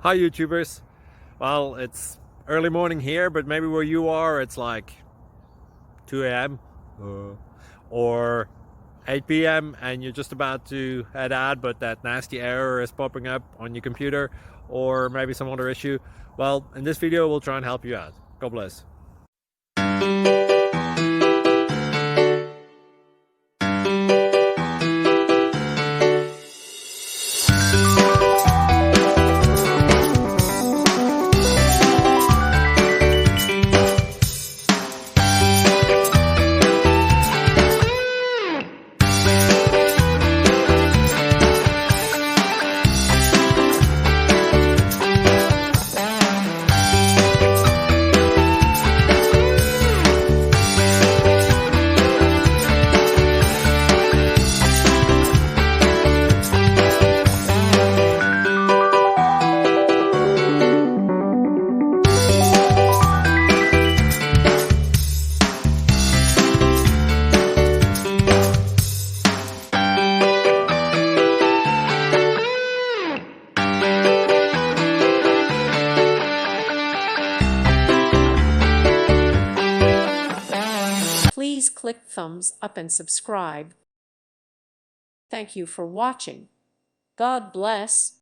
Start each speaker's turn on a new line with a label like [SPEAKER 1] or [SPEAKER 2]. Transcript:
[SPEAKER 1] Hi YouTubers. Well, it's early morning here, but maybe where you are it's like 2 a.m. Or 8 p.m. and you're just about to head out, but that nasty error is popping up on your computer, or maybe some other issue. Well, in this video we'll try and help you out. God bless.
[SPEAKER 2] Please click thumbs up and subscribe. Thank you for watching. God bless.